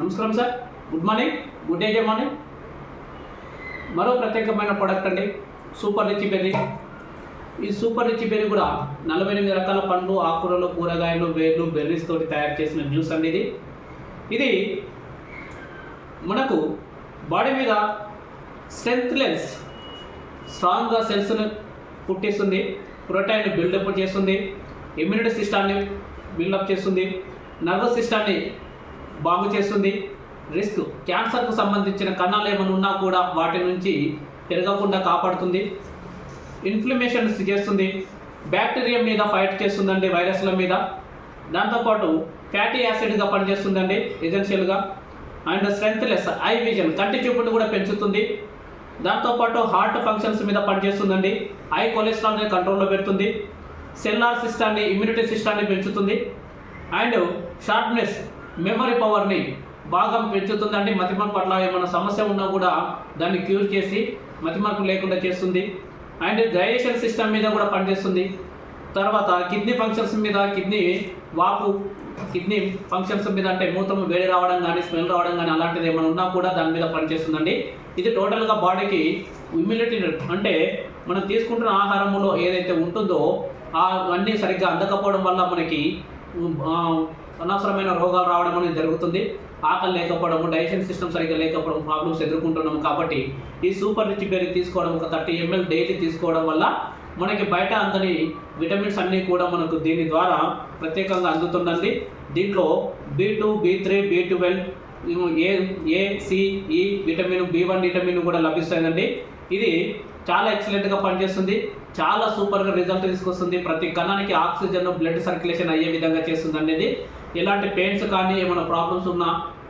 నమస్కారం sir. Good morning, good day morning. మరో ప్రత్యేకమైన ప్రోడక్ట్ అండి సూపర్ రిచ్ బెర్రీ. ఈ సూపర్ రిచ్ బెర్రీ కూడా 48 రకాల పండ్లు, ఆకుకూరలు, కూరగాయలు, వేర్లు, బెర్రీస్ తోటి తయారు చేసిన జ్యూస్ అండి ఇది మనకు బాడీ మీద స్ట్రెంగ్త్లెస్ స్ట్రాంగ్గా సెల్స్ను పుట్టిస్తుంది, ప్రోటీన్ బిల్డప్ చేస్తుంది, ఇమ్యూనిటీ సిస్టాన్ని బిల్డప్ చేస్తుంది, నర్వస్ సిస్టాన్ని బాగు చేస్తుంది, రిస్క్ క్యాన్సర్కు సంబంధించిన కణాలు ఏమైనా ఉన్నా కూడా వాటి నుంచి పెరగకుండా కాపాడుతుంది, ఇన్ఫ్లమేషన్స్ చేస్తుంది, బ్యాక్టీరియా మీద ఫైట్ చేస్తుందండి, వైరస్ల మీద. దాంతోపాటు ఫ్యాటీ యాసిడ్గా పనిచేస్తుందండి ఎసెన్షియల్గా. అండ్ స్ట్రెంగ్త్లెస్ ఐ విజన్, కంటి చూపును కూడా పెంచుతుంది. దాంతోపాటు హార్ట్ ఫంక్షన్స్ మీద పనిచేస్తుందండి, హై కొలెస్ట్రాల్ని కంట్రోల్లో పెడుతుంది, సెల్లార్ సిస్టాన్ని, ఇమ్యూనిటీ సిస్టాన్ని పెంచుతుంది. అండ్ షార్ప్నెస్, మెమరీ పవర్ని బాగా పెంచుతుందండి. మతిమరుపు పట్ల ఏమైనా సమస్య ఉన్నా కూడా దాన్ని క్యూర్ చేసి మతిమరుపు లేకుండా చేస్తుంది. అండ్ డైజెషన్ సిస్టమ్ మీద కూడా పనిచేస్తుంది. తర్వాత కిడ్నీ ఫంక్షన్స్ మీద, కిడ్నీ వాపు, కిడ్నీ ఫంక్షన్స్ మీద అంటే మూత్రం వేడి రావడం కానీ, స్మెల్ రావడం కానీ అలాంటిది ఏమైనా ఉన్నా కూడా దాని మీద పనిచేస్తుందండి. ఇది టోటల్గా బాడీకి ఇమ్యూనిటీ అంటే మనం తీసుకుంటున్న ఆహారంలో ఏదైతే ఉంటుందో అవన్నీ సరిగ్గా అందకపోవడం వల్ల మనకి అనవసరమైన రోగాలు రావడం అనేది జరుగుతుంది. ఆకలి లేకపోవడము, డైజెషన్ సిస్టమ్ సరిగ్గా లేకపోవడం ప్రాబ్లమ్స్ ఎదుర్కొంటున్నాము. కాబట్టి ఈ సూపర్ రిచ్ బెర్రీ తీసుకోవడం, ఒక 30 ml డైలీ తీసుకోవడం వల్ల మనకి బయట అందని విటమిన్స్ అన్నీ కూడా మనకు దీని ద్వారా ప్రత్యేకంగా అందుతుందండి. దీంట్లో B2, B3, B12, A, C, E vitamin, B1 vitamin కూడా లభిస్తాయండి. ఇది చాలా ఎక్సలెంట్గా పనిచేస్తుంది, చాలా సూపర్గా రిజల్ట్ తీసుకొస్తుంది. ప్రతి కణానికి ఆక్సిజన్, బ్లడ్ సర్క్యులేషన్ అయ్యే విధంగా చేస్తుంది అనేది. ఎలాంటి పెయిన్స్ కానీ, ఏమైనా ప్రాబ్లమ్స్ ఉన్నా,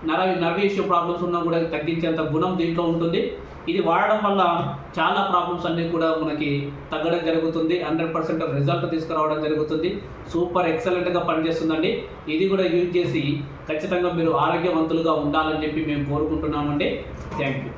నర్వ్ ఇష్యూ ప్రాబ్లమ్స్ ఉన్నా కూడా తగ్గించేంత గుణం దీంట్లో ఉంటుంది. ఇది వాడడం వల్ల చాలా ప్రాబ్లమ్స్ అన్నీ కూడా మనకి తగ్గడం జరుగుతుంది. 100% రిజల్ట్ తీసుకురావడం జరుగుతుంది. సూపర్ ఎక్సలెంట్గా పనిచేస్తుందండి. ఇది కూడా యూజ్ చేసి ఖచ్చితంగా మీరు ఆరోగ్యవంతులుగా ఉండాలని చెప్పి మేము కోరుకుంటున్నామండి. Thank you.